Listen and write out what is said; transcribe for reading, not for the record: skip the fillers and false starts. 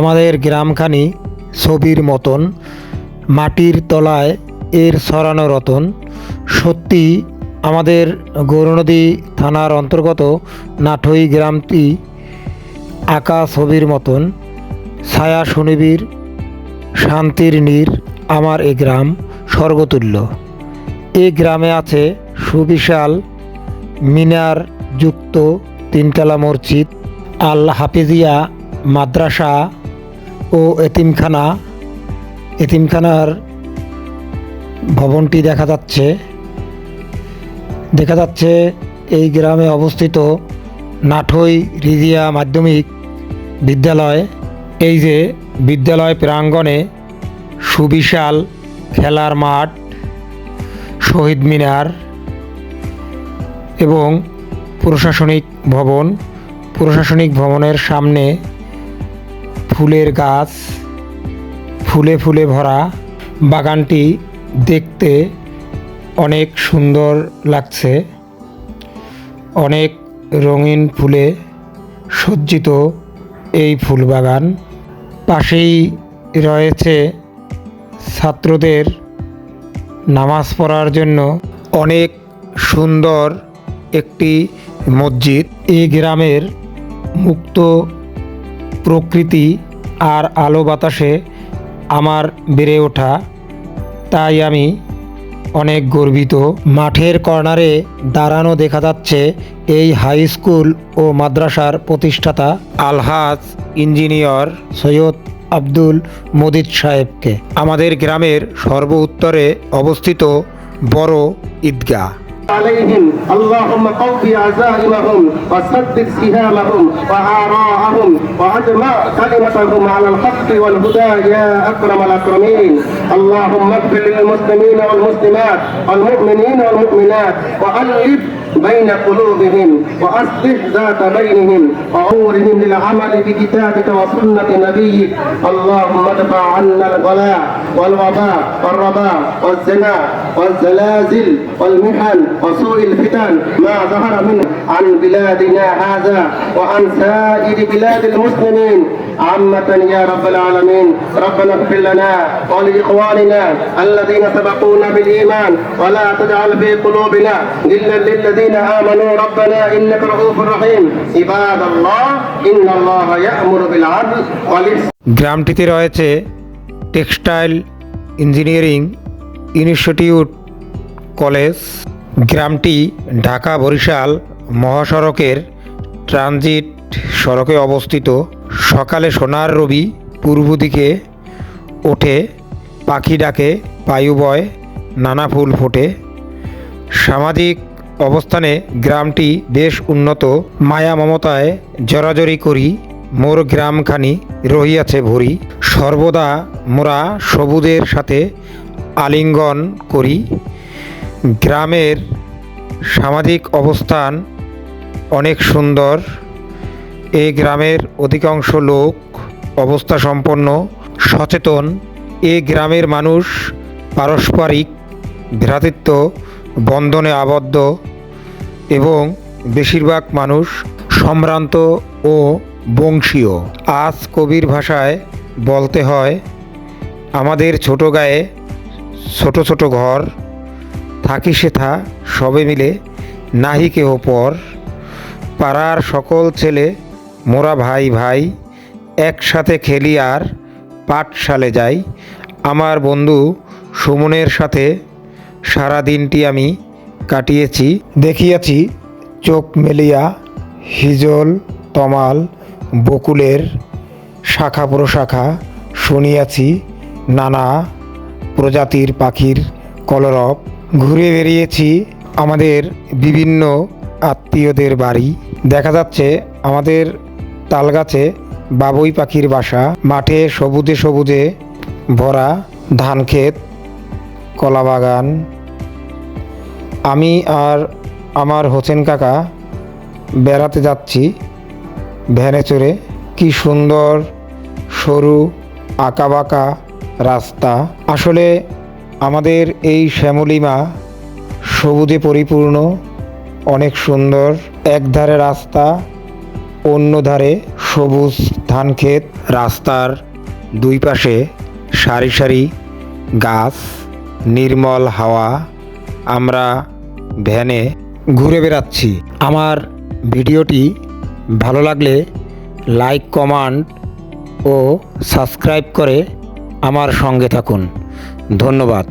আমাদের গ্রামখানি ছবির মতন, মাটির তলায় এর ছড়ানো রতন। সত্যি আমাদের গৌরনদী থানার অন্তর্গত নাঠই গ্রামটি আঁকা ছবির মতন। ছায়া সুনিবিড়, শান্তির নীর আমার এ গ্রাম স্বর্গতুল্য। এই গ্রামে আছে সুবিশাল মিনার যুক্ত তিনতলা মসজিদ, আল হাফিজিয়া মাদ্রাসা ও এতিমখানা। এতিমখানার ভবনটি দেখা যাচ্ছে এই গ্রামে অবস্থিত নাঠই রিজিয়া মাধ্যমিক বিদ্যালয়। এই যে বিদ্যালয় প্রাঙ্গণে সুবিশাল খেলার মাঠ, শহীদ মিনার এবং প্রশাসনিক ভবন। প্রশাসনিক ভবনের সামনে ফুলের গাছ, ফুলে ফুলে ভরা। বাগানটি দেখতে অনেক সুন্দর লাগছে। অনেক রঙিন ফুলে সজ্জিত এই ফুল বাগান। পাশেই রয়েছে ছাত্রদের নামাজ পড়ার জন্য অনেক সুন্দর একটি মসজিদ। এই গ্রামের মুক্ত প্রকৃতি আর আলো বাতাসে আমার বেড়ে ওঠা, তাই আমি অনেক গর্বিত। মাঠের কর্নারে দাঁড়ানো দেখা যাচ্ছে এই হাই স্কুল ও মাদ্রাসার প্রতিষ্ঠাতা আলহাজ ইঞ্জিনিয়ার সৈয়দ আব্দুল মজিদ সাহেবকে। আমাদের গ্রামের সর্ব উত্তরে অবস্থিত বড় ঈদগাহ। عليهم اللهم قوي عزائمهم وسدد سهامهم وآراءهم واجمع كلمتهم على الحق والهدى يا أكرم الأكرمين. اللهم اغفر للمسلمين والمسلمات والمؤمنين والمؤمنات وألف بين قلوبهم وأصلح ذات بينهم وأمرهم للعمل بكتابك وسنة نبيك. اللهم ادفع عنا البلاء والوباء والرباء والزنا والزلازل والمحن وسوء الفتن ما ظهر منه عن بلادنا هذا وعن سائر بلاد المسلمين عامة يا رب العالمين. ربنا اغفر لنا ولإخواننا الذين سبقونا بالإيمان ولا تجعل في قلوبنا غلا للذين آمنوا ربنا إنك رؤوف رحيم. عباد الله إن الله يأمر بالعدل والإحسان. গ্রামটিতে রয়েছে টেক্সটাইল ইঞ্জিনিয়ারিং ইনস্টিটিউট কলেজ। গ্রামটি ঢাকা বরিশাল মহাসড়কের ট্রানজিট সড়কে অবস্থিত। সকালে সোনার রবি পূর্ব দিকে ওঠে, পাখি ডাকে, বায়ু বয়, নানা ফুল ফোটে। সামাজিক অবস্থানে গ্রামটি বেশ উন্নত। মায়া মমতায় জরাজরি করি, মোর গ্রামখানি রহিয়াছে ভরি। সর্বদা মোরা সবুজের সাথে আলিঙ্গন করি। গ্রামের সামাজিক অবস্থান অনেক সুন্দর। এই গ্রামের অধিকাংশ লোক অবস্থা সম্পন্ন, সচেতন। এই গ্রামের মানুষ পারস্পরিক ভ্রাতৃত্ব বন্ধনে আবদ্ধ এবং বেশিরভাগ মানুষ সম্ভ্রান্ত ও বংশীয়। আজ কবির ভাষায় বলতে হয়, আমাদের ছোট গায়ে ছোট ছোট ঘর, থাকি সেথা সবে মিলে, নাহি কেহ পর। পাড়ার সকল ছেলে মোরা ভাই ভাই, একসাথে খেলি আর পাঠশালে যাই। আমার বন্ধু সুমনের সাথে সারা দিনটি আমি কাটিয়েছি। দেখিয়াছি চোখ মেলিয়া হিজল, তমাল, বকুলের শাখা প্রশাখা। শুনিয়াছি নানা প্রজাতির পাখির কলরব। ঘুরে বেরিয়েছি আমাদের বিভিন্ন আত্মীয়দের বাড়ি। দেখা যাচ্ছে আমাদের তালগাছে বাবুই পাখির বাসা। মাঠে সবুজে সবুজে ভরা ধান ক্ষেত, কলা বাগান। আমি আর আমার হোসেন কাকা বেড়াতে যাচ্ছি ভ্যানে চড়ে। কি সুন্দর সরু আঁকাবাঁকা রাস্তা। আসলে আমাদের এই শ্যামলিমা সবুজে পরিপূর্ণ, অনেক সুন্দর। এক ধারে রাস্তা, অন্য ধারে সবুজ ধানক্ষেত, রাস্তার দুই পাশে সারি সারি গাছ, নির্মল হাওয়া। আমরা ভ্যানে ঘুরে বেড়াচ্ছি। আমার ভিডিওটি ভালো লাগলে লাইক, কমেন্ট ও সাবস্ক্রাইব করে আমার সঙ্গে থাকুন। ধন্যবাদ।